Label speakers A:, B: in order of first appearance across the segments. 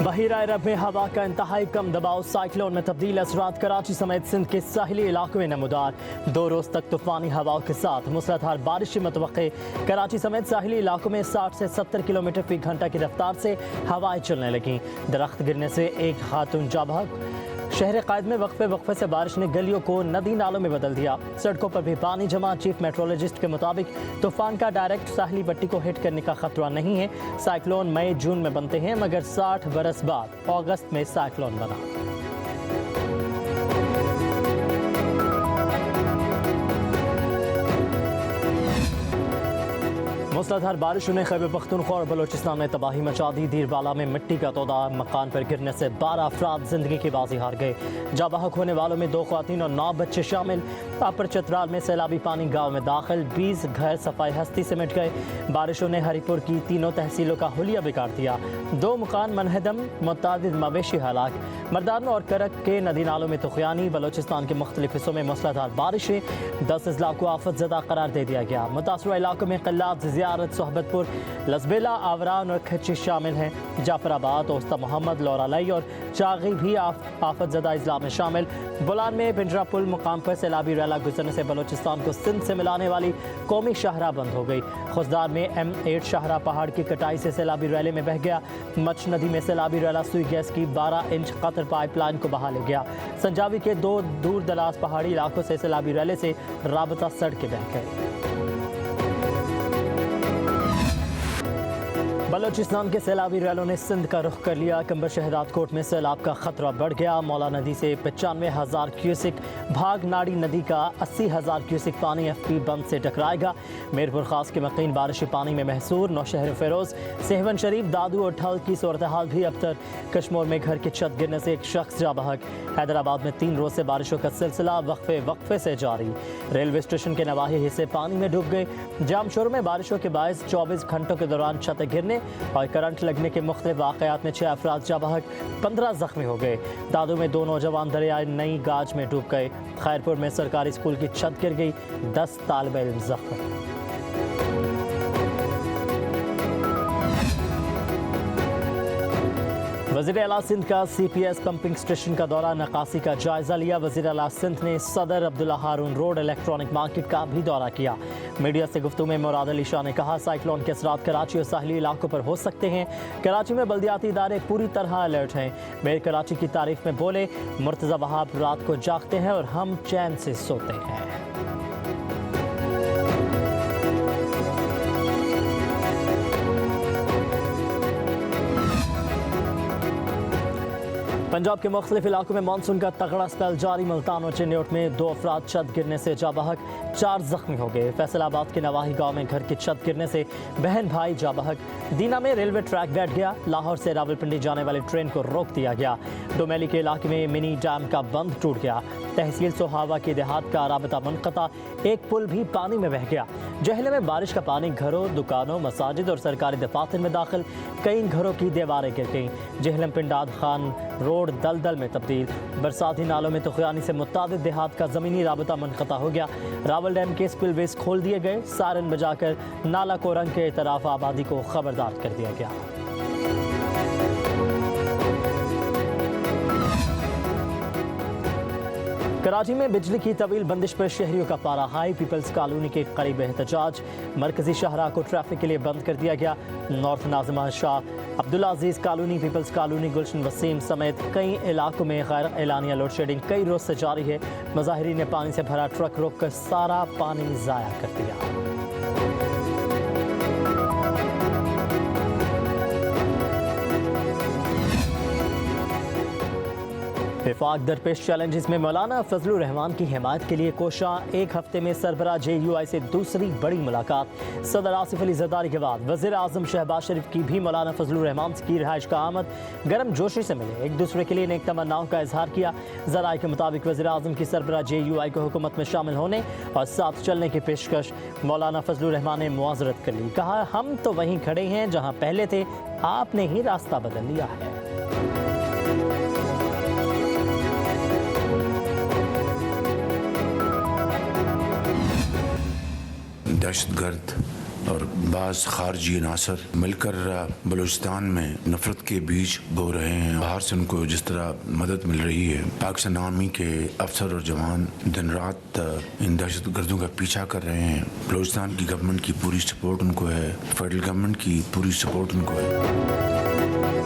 A: बहीरा अरब में हवा का इंतहाई कम दबाव साइक्लोन में तब्दील। असरात कराची समेत सिंध के साहिली इलाकों में नमूदार। 2 रोज तक तूफानी हवाओं के साथ मूसलाधार बारिश मुतवक्के। कराची समेत साहिली इलाकों में 60 से 70 किलोमीटर फी घंटा की रफ्तार से हवाएं चलने लगीं। दरख्त गिरने से एक खातून जाँ बहक। शहर कायद में वक्फे से बारिश ने गलियों को नदी नालों में बदल दिया। सड़कों पर भी पानी जमा। चीफ मेट्रोलॉजिस्ट के मुताबिक तूफान का डायरेक्ट साहिली पट्टी को हिट करने का खतरा नहीं है। साइक्लोन मई जून में बनते हैं, मगर 60 बरस बाद अगस्त में साइक्लोन बना। मूसलाधार बारिशों ने खैबर पख्तूनख्वा और बलोचिस्तान में तबाही मचा दी। दीरबाला में मिट्टी का तोदा मकान पर गिरने से 12 अफराद जिंदगी की बाजी हार गए। जाँ बहक होने वालों में 2 ख्वातीन और 9 बच्चे शामिल। अपर चतराल में सैलाबी पानी गांव में दाखिल। 20 घर सफाई हस्ती से मिट गए। बारिशों ने हरीपुर की 3 तहसीलों का हुलिया बिगाड़ दिया। 2 मकान मनहदम, मुतादिद मवेशी हलाक। मर्दान और करक के नदी नालों में तुखयानी। बलोचिस्तान के मुख्तलिफ हिस्सों में मूसलाधार बारिशें। 10 अजला को आफत ज़दा करार दे दिया गया। मुतासरा इलाकों में क़िल्लात, ज़ियारत, सोहबतपुर, लसबेला, आवरान और खच्ची शामिल हैं। जाफराबाद, ओस्ता मोहम्मद, लौरालई और चागी भी आफत ज़दा अजला में शामिल। बुलान में पिंजरा पुल मुकाम पर सैलाबी रैला गुजरने से बलोचिस्तान को सिंध से मिलाने वाली कौमी शाहरा बंद हो गई। खुशदार में M8 शाहरा पहाड़ की कटाई से सैलाबी रैले में बह गया। मच नदी में सैलाबी रैला सुई गैस की 12 इंच कतर पाइपलाइन को बहा ले गया। संजावी के 2 दूर दराज पहाड़ी इलाकों से सैलाबी रैले से राबता सड़कें बह गए। बलोचिस्तान के सैलाबी रैलों ने सिंध का रुख कर लिया। कंबर शहरात कोट में सैलाब का खतरा बढ़ गया। मौला नदी से 95,000 क्यूसिक, भाग नाड़ी नदी का 80,000 क्यूसिक पानी FP बंद से टकराएगा। मीरपुर खास के मकीन बारिशी पानी में महसूर। नौशहर फेरोज, सेहवन शरीफ, दादू और ठल की सूरत हाल भी अबतर। कश्मीर में घर की छत गिरने से एक शख्स जा बहक। हैदराबाद में 3 रोज से बारिशों का सिलसिला वक्फे से जारी। रेलवे स्टेशन के नवाही हिस्से पानी में डूब गए। जामशोर में बारिशों के बायस 24 घंटों के दौरान छतें गिरने और करंट लगने के मुख्तलिफ वाक़यात में 6 अफराद जा बहक, 15 जख्मी हो गए। दादू में 2 नौजवान दरियाई नई गाज में डूब गए। खैरपुर में सरकारी स्कूल की छत गिर गई, 10 तालिब इल्म जख्मी। वज़ीर आला सिंध का CPS पंपिंग स्टेशन का दौरा, नकासी का जायजा लिया। वज़ीर आला सिंध ने सदर अब्दुल्ला हारून रोड इलेक्ट्रॉनिक मार्केट का भी दौरा किया। मीडिया से गुफ्तगू में मुराद अली शाह ने कहा, साइक्लोन के असरात कराची और साहिली इलाकों पर हो सकते हैं। कराची में बल्दियाती इदारे पूरी तरह अलर्ट हैं। मेयर कराची की तारीफ में बोले, मुर्तज़ा वहाब रात को जागते हैं और हम चैन से सोते हैं। पंजाब के मुख्तलिफ इलाकों में मानसून का तगड़ा स्पेल जारी। मुल्तान और चिन्योट में 2 अफराद छत गिरने से जा बहक, 4 जख्मी हो गए। फैसलाबाद के नवाही गांव में घर की छत गिरने से बहन भाई जा बहक। दीना में रेलवे ट्रैक बैठ गया। लाहौर से रावलपिंडी जाने वाली ट्रेन को रोक दिया गया। डोमेली के इलाके में मिनी डैम का बंद टूट गया। तहसील सोहावा के देहात का राबता मुनक़ता, एक पुल भी पानी में बह गया। जहले में बारिश का पानी घरों, दुकानों, मसाजिद और सरकारी दफातर में दाखिल। कई घरों की दीवारें गिर गईं। जहलम पिंडाद खान रोड दलदल में तब्दील। बरसाती नालों में तुखयानी से मुतादिद देहात का ज़मीनी राबता मुनक़ता हो गया। रावल डैम के स्पिलवेज खोल दिए गए। सारन बजाकर नाला कोरंग के तरफ आबादी को खबरदार कर दिया गया। कराची में बिजली की तवील बंदिश पर शहरियों का पारा हाई। पीपल्स कॉलोनी के करीब एहतजाज। मरकजी शाहरा को ट्रैफिक के लिए बंद कर दिया गया। नॉर्थ नाज़िमा शाह, अब्दुल्ला अजीज़ कॉलोनी, पीपल्स कॉलोनी, गुलशन वसीम समेत कई इलाकों में गैर एलानिया लोड शेडिंग कई रोज से जारी है। मुजाहिरीन ने पानी से भरा ट्रक रोक कर सारा पानी ज़ाया कर दिया। विफाक दरपेश चैलेंजेस में मौलाना फजलुर रहमान की हिमायत के लिए कोशां। 1 हफ्ते में सरबराह JUI से दूसरी बड़ी मुलाकात। सदर आसिफ अली जरदारी के बाद वज़ीर आज़म शहबाज शरीफ की भी मौलाना फजलुर रहमान की रिहाइश का आमद। गर्म जोशी से मिले, एक दूसरे के लिए नेक तमन्नाओं का इजहार किया। ज़राए के मुताबिक वज़ीर आज़म की सरबराह JUI को हुकूमत में शामिल होने और साथ चलने की पेशकश। मौलाना फजलुर रहमान ने मुआज़रत कर ली। कहा, हम तो वहीं खड़े हैं जहाँ पहले थे, आपने ही रास्ता बदल लिया है।
B: दहशतगर्द और बाज़ खारजी नासर मिलकर बलूचिस्तान में नफरत के बीज बो रहे हैं। बाहर से उनको जिस तरह मदद मिल रही है, पाकिस्तान आर्मी के अफसर और जवान दिन रात इन दहशत गर्दों का पीछा कर रहे हैं। बलूचिस्तान की गवर्नमेंट की पूरी सपोर्ट उनको है, फेडरल गवर्नमेंट की पूरी सपोर्ट उनको है।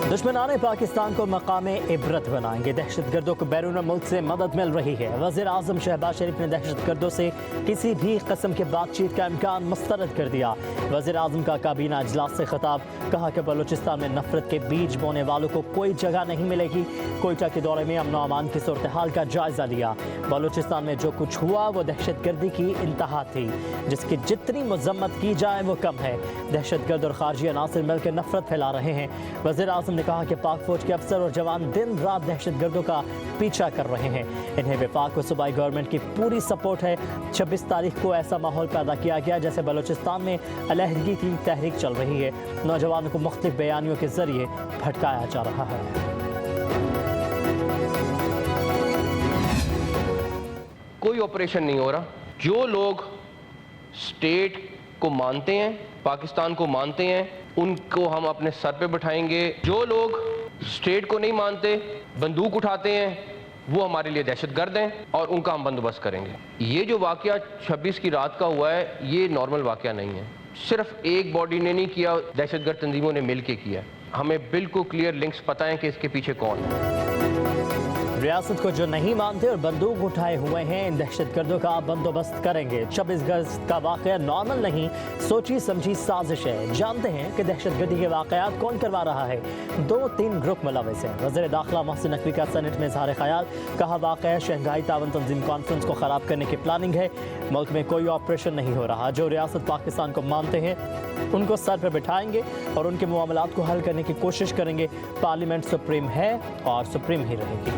A: दुश्मनाने पाकिस्तान को मकाम इबरत बनाएंगे, दहशत गर्दों को बैरून मुल्क से मदद मिल रही है। वज़ीर आज़म शहबाज शरीफ ने दहशत गर्दों से किसी भी किस्म की बातचीत का इम्कान मुस्तरद कर दिया। वज़ीर आज़म का काबीना इजलास से खिताब, कहा कि बलूचिस्तान में नफरत के बीज बोने वालों को कोई जगह नहीं मिलेगी। कोयटा के दौरे में अमन व अमान की सूरत हाल का जायजा लिया। बलूचिस्तान में जो कुछ हुआ वो दहशत गर्दी की इंतहा थी, जिसकी जितनी मजम्मत की जाए वो कम है। दहशत गर्द और खारजी अनासर मिलकर नफरत फैला रहे हैं। वज़ीर आज़म ने कहा कि पाक फौज के अफसर और जवान दिन रात दहशत गर्दों का पीछा कर रहे हैं। इन्हें वफाक व सूबाई गवर्नमेंट की पूरी सपोर्ट है। 26 तारीख को ऐसा माहौल पैदा किया गया जैसे बलूचिस्तान में अलहदगी की तहरीक चल रही है। नौजवानों को मुख्तलिफ बयानियों के जरिए भटकाया जा रहा है।
C: कोई ऑपरेशन नहीं हो रहा। जो लोग स्टेट को मानते हैं, पाकिस्तान को मानते हैं, उनको हम अपने सर पे बिठाएंगे। जो लोग स्टेट को नहीं मानते, बंदूक उठाते हैं, वो हमारे लिए दहशतगर्द हैं और उनका हम बंदोबस्त करेंगे। ये जो वाकया 26 की रात का हुआ है, ये नॉर्मल वाकया नहीं है। सिर्फ एक बॉडी ने नहीं किया, दहशतगर्द तंजीमों ने मिल के किया। हमें बिल्कुल क्लियर लिंक्स पता है कि इसके पीछे कौन है।
A: रियासत को जो नहीं मानते और बंदूक उठाए हुए हैं, इन दहशतगर्दों का बंदोबस्त करेंगे। 26 अगस्त का वाकया नॉर्मल नहीं, सोची समझी साजिश है। जानते हैं कि दहशतगर्दी के वाकयात कौन करवा रहा है। 2-3 ग्रुप मुलविस हैं। वज़ीर दाखिला मोहसिन नकवी का सेनेट में इज़हार ख्याल, कहा वाकया शंघाई तावन तंजीम कॉन्फ्रेंस को ख़राब करने की प्लानिंग है। मुल्क में कोई ऑपरेशन नहीं हो रहा। जो रियासत पाकिस्तान को मानते हैं उनको सर पर बिठाएंगे और उनके मामलात को हल करने की कोशिश करेंगे। पार्लियामेंट सुप्रीम है और सुप्रीम ही रहेगी।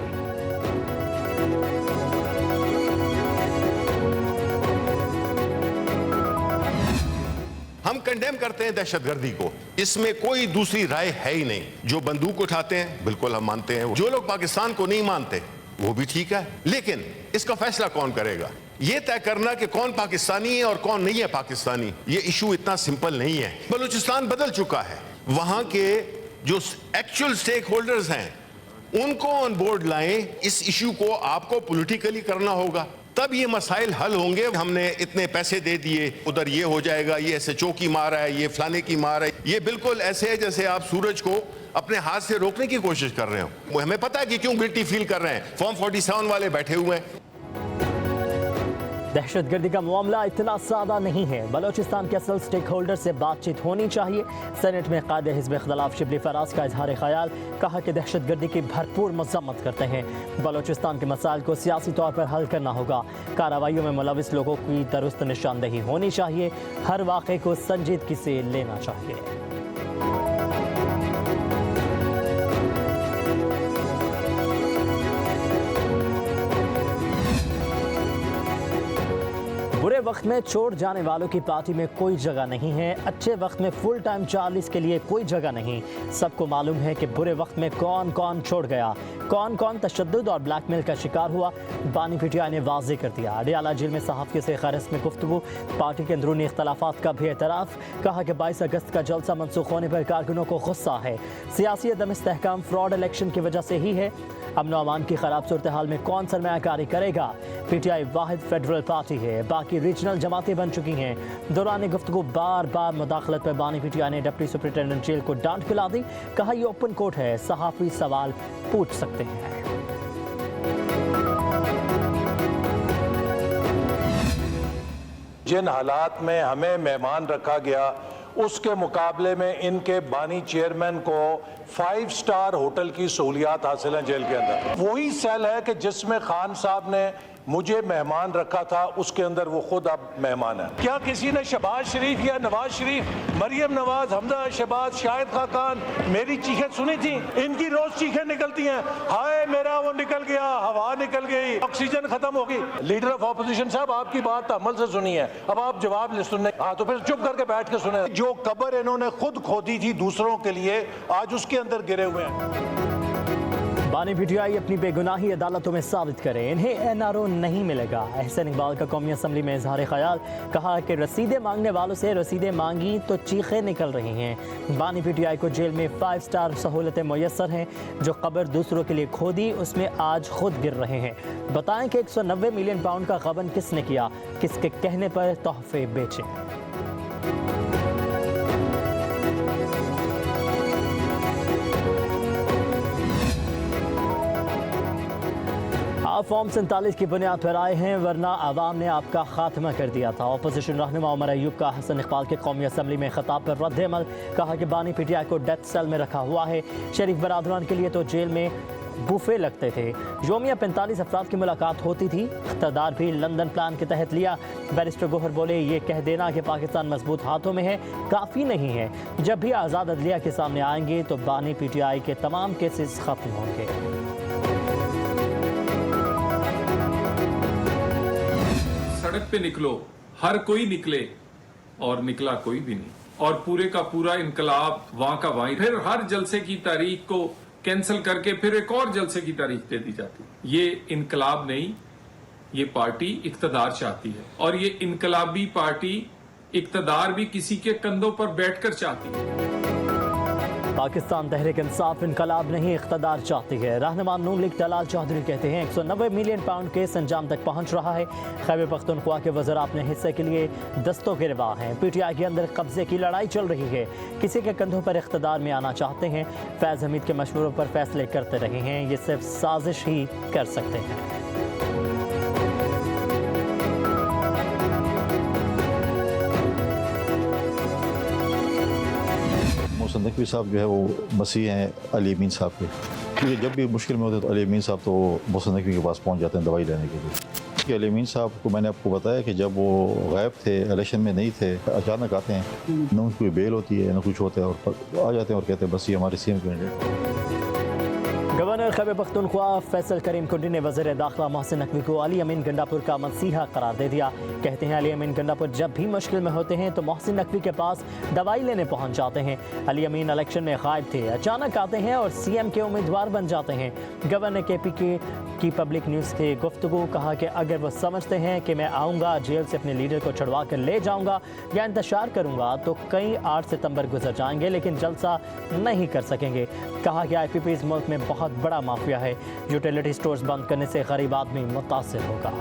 D: हम कंडेम करते हैं दहशतगर्दी को, इसमें कोई दूसरी राय है ही नहीं। जो बंदूक उठाते हैं बिल्कुल हम मानते हैं, जो लोग पाकिस्तान को नहीं मानते वो भी ठीक है, लेकिन इसका फैसला कौन करेगा? ये तय करना कि कौन पाकिस्तानी है और कौन नहीं है पाकिस्तानी, ये इशू इतना सिंपल नहीं है। बलूचिस्तान बदल चुका है। वहां के जो एक्चुअल स्टेक होल्डर्स हैं उनको ऑन बोर्ड लाएं। इस इशू को आपको पॉलिटिकली करना होगा, तब ये मसाइल हल होंगे। हमने इतने पैसे दे दिए, उधर ये हो जाएगा, ये SHO की मार है, ये फलाने की मार है, ये बिल्कुल ऐसे है जैसे आप सूरज को अपने हाथ से रोकने की कोशिश कर रहे हो। हमें पता है कि क्यों गिल्टी फील कर रहे हैं। फॉर्म 47 वाले बैठे हुए हैं।
A: दहशतगर्दी का मामला इतना सादा नहीं है। बलूचिस्तान के असल स्टेक होल्डर से बातचीत होनी चाहिए। सेनेट में कायदे हिज़्ब इख्तिलाफ शिबली फराज का इजहार ख्याल, कहा कि दहशतगर्दी की भरपूर मजम्मत करते हैं। बलूचिस्तान के मसाइल को सियासी तौर पर हल करना होगा। कार्रवाइयों में मुलविस लोगों की दुरुस्त निशानदेही होनी चाहिए। हर वाक़े को संजीदगी से लेना चाहिए। बुरे वक्त में छोड़ जाने वालों की पार्टी में कोई जगह नहीं है। अच्छे वक्त में फुल टाइम चार्लिस के लिए कोई जगह नहीं। सबको मालूम है कि बुरे वक्त में कौन कौन छोड़ गया, कौन कौन तशद्दुद और ब्लैकमेल का शिकार हुआ। बानी PTI ने वाज़े कर दिया। अडियाला जेल में सहाफ़ियों से खैर में गुफ्तगू, पार्टी के अंदरूनी इख्तलाफात का भी एतराफ़, कहा कि 22 अगस्त का जलसा मनसूख होने पर कारकुनों को गुस्सा है। सियासी अदम इस्तेहकाम फ्रॉड इलेक्शन की वजह से ही है। अमन व अमान की खराब सूरत हाल में कौन सरमायाकारी करेगा? PTI वाहिद फेडरल पार्टी है, बाकी रीजनल जमातें बन चुकी हैं। दौरान गुफ्तगू बार बार मुदाखलत पर बानी PTI ने डिप्टी सुपरिटेंडेंट जेल को डांट खिला दी। कहा यह ओपन कोर्ट है, सहाफ़ी सवाल पूछ सकते हैं।
E: जिन हालात में हमें मेहमान रखा गया उसके मुकाबले में इनके बानी चेयरमैन को 5 स्टार होटल की सहूलियात हासिल है जेल के अंदर। वही सेल है कि जिसमें खान साहब ने मुझे मेहमान रखा था, उसके अंदर वो खुद अब मेहमान है। क्या किसी ने शहबाज शरीफ या नवाज शरीफ, मरियम नवाज, हमजा शहबाज, शाहिद खाकान मेरी चीखें सुनी थी? इनकी रोज चीखें निकलती हैं, हाय मेरा वो निकल गया, हवा निकल गई, ऑक्सीजन खत्म हो गई। लीडर ऑफ ऑपोजिशन साहब आपकी बात अमल से सुनी है, अब आप जवाब सुनने, हाँ तो फिर चुप करके बैठ के सुने। जो कब्र इन्होंने खुद खोदी थी दूसरों के लिए, आज उसके अंदर गिरे हुए हैं।
A: बानी पीटीआई अपनी बेगुनाही अदालतों में साबित करें, इन्हें एनआरओ नहीं मिलेगा। एहसन इकबाल का कौमी असम्बली में इजहार ख्याल, कहा कि रसीदें मांगने वालों से रसीदें मांगी तो चीखें निकल रही हैं। बानी पीटीआई को जेल में 5 स्टार सहूलतें मुयस्सर हैं, जो कब्र दूसरों के लिए खोदी उसमें आज खुद गिर रहे हैं। बताएं कि 190 मिलियन पाउंड का गबन किसने किया, किसके कहने पर तोहफे बेचे। आप फॉर्म 47 की बुनियाद पर आए हैं, वरना आवाम ने आपका खात्मा कर दिया था। अपोजिशन रहनुमा उमर अयूब का हसन इकबाल के कौमी असम्बली में खिताब पर रद्द अमल, कहा कि बानी पीटीआई को डेथ सेल में रखा हुआ है। शरीफ बरादरान के लिए तो जेल में बुफे लगते थे। योमिया 45 अफराद की मुलाकात होती थी। इक़्तिदार भी लंदन प्लान के तहत लिया। बैरिस्टर गोहर बोले, ये कह देना कि पाकिस्तान मजबूत हाथों में है काफ़ी नहीं है। जब भी आज़ाद अदलिया के सामने आएंगे तो बानी पीटीआई के तमाम केसेस ख़त्म होंगे।
F: सड़क पे निकलो, हर कोई निकले और निकला कोई भी नहीं, और पूरे का पूरा इनकलाब वहां का वहीं। फिर हर जलसे की तारीख को कैंसिल करके फिर एक और जलसे की तारीख दे दी जाती। ये इनकलाब नहीं, ये पार्टी इक्तदार चाहती है, और ये इनकलाबी पार्टी इक्तदार भी किसी के कंधों पर बैठकर चाहती है।
A: पाकिस्तान तहरीक इंसाफ इनकलाब नहीं इक़्तिदार चाहती है। रहनुमा नून लीग दलाल चौधरी कहते हैं 190 मिलियन पाउंड केस अंजाम तक पहुंच रहा है। खैबर पख्तूनख्वा के वज़रा अपने हिस्से के लिए दस्तों के रिवा हैं। पीटीआई के अंदर कब्जे की लड़ाई चल रही है, किसी के कंधों पर इक़्तिदार में आना चाहते हैं। फैज़ हमीद के मशवरों पर फैसले करते रहे हैं, ये सिर्फ साजिश ही कर सकते हैं।
G: मोहसिन नकवी साहब जो है वो मसीह हैं अली अमीन साहब के, क्योंकि जब भी मुश्किल में होते तो अली अमीन साहब तो मोहसिन नकवी के पास पहुंच जाते हैं दवाई लेने के लिए। कि अली अमीन साहब को मैंने आपको बताया कि जब वो गायब थे, इलेक्शन में नहीं थे, अचानक आते हैं, न उनकी कोई बेल होती है न कुछ होता है, और आ जाते हैं और कहते हैं बस ये हमारे CM candidate.
A: Governor Khyber Pakhtunkhwa Faisal Karim Kundi ने वज़ीर दाखिला मोहसिन नकवी को अली अमीन गंडापुर का मसीहा करार दे दिया। कहते हैं अली अमीन गंडापुर जब भी मुश्किल में होते हैं तो मोहसिन नकवी के पास दवाई लेने पहुंच जाते हैं। अली अमीन इलेक्शन में गायब थे, अचानक आते हैं और सीएम के उम्मीदवार बन जाते हैं। गवर्नर KPK की पब्लिक न्यूज़ से गुफ्तगू, कहा कि अगर वो समझते हैं कि मैं आऊँगा जेल से अपने लीडर को छुड़वा कर ले जाऊँगा या इंतशार करूँगा तो कई 8 सितंबर गुजर जाएंगे, लेकिन जलसा नहीं कर सकेंगे। कहा कि IPPs मुल्क में बहुत बड़ा माफिया है, यूटिलिटी स्टोर्स बंद करने से गरीब आदमी मुतासिर होगा।